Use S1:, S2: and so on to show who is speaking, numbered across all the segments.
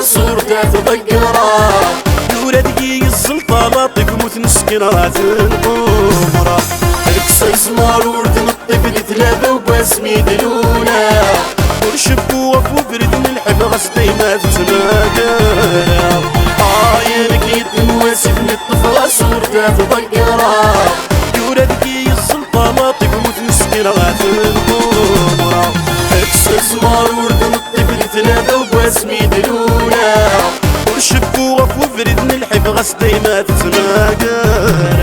S1: صورته تذكره
S2: ولادي الزلطة لطيف متنسكرات القمرة
S1: القصيص مارورد نطيف لثلاثة وباسمي دلولة
S2: ورشب ووف وبرد من الحب غصتي ما تتناقر
S1: عاينك يد مواسف من الطفلة صورته تذكره
S2: ولادي الزلطة لطيف متنسكرات القمرة
S1: القصيص مارورد نطيف لثلاثة وباسمي دلولة
S2: ورشب ووف وبرد من الحب غصتي ما تتناقر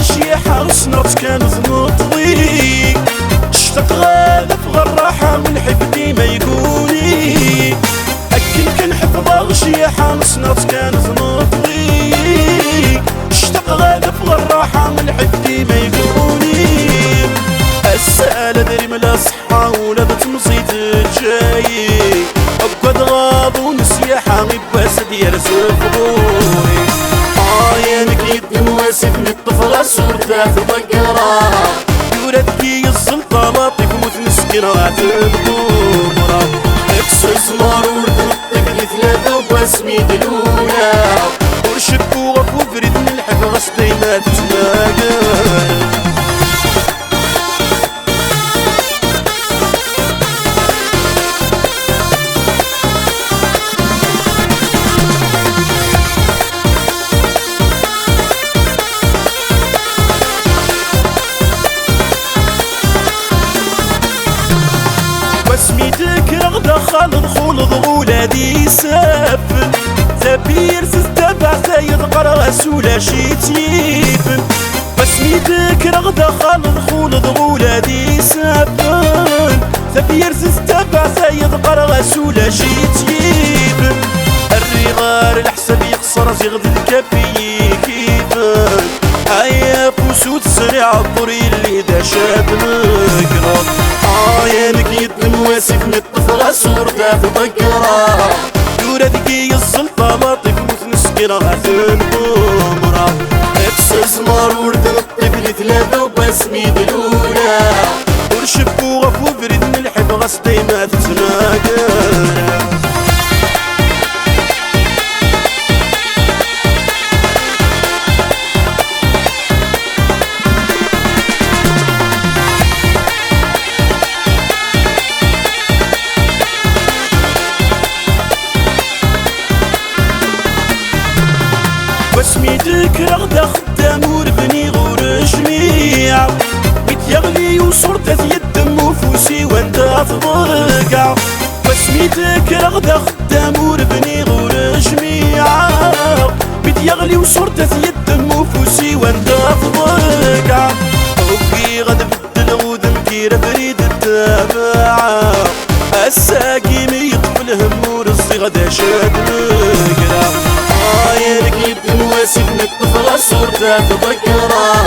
S2: شي حرس نوت كانت نطوي اشتاق غادا في غراحة من حبدي ما يقولي أكل كان حفظ شي حرس نوت كانت نطوي اشتاق غادا في غراحة من حبدي ما يقولي السالة دري ملا صحة ولا تمصيت جاي أقعد غاض ونسيحة غيباس ديال سفغوري
S1: عاينك يد مواسف من الطفلة صورته تذكره
S2: ولادي الزلطة لطيف متنسكرات القمرة
S1: اكسس مارورد نطيف لثلاثة وباسمي دلولة
S2: ورشب ووف وبرد من الحب غصتي ما تتناقر سميتك رغدة خالد خلد ولادي سافن زبير تتبع زايد قرغس ولا شي تيفن سميتك رغدة خالد خلد ولادي سافن زبير تتبع زايد قرغس ولا شي تيفن الرغار الحساب يخسر زيغد الكافي كيفن هيا فوسو تسريع الضري اللي دا شاد مقرب
S1: عاينك يد مواسف من الطفلة صورته تذكره
S2: ولادي الزلطة لطيف متنسكرات القمرة
S1: اكسس مارورد نطيف لثلاثة وباسمي دلولة
S2: ورشب ووف وبرد من الحب غصتي ما تتناقر سميتك رغدة خدام وربني غور جميع بيت يغلي وصورتها يدم وفوسي وانت تضرقع سميتك رغدة خدام وربني غور جميع بيت يغلي وصورتها يدم وفوسي وانت تضرقع وفي غد بدل غودن كير بريد التابعة الساقي ميطفل هم ورزي غدا شاد مقرا
S1: عاينك يد مواسف من الطفلة صورته تذكره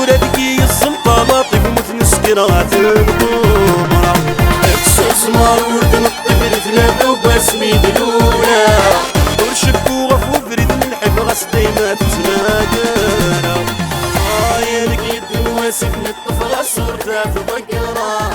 S2: ولادي الزلطة لطيف متنسكرات القمرة
S1: اكسس مارورد نطيف لثلاثة وباسمي دلولة
S2: ورشب ووف وبرد من الحب غصتي ما تتناقر
S1: عاينك يد مواسف من الطفلة صورته تذكره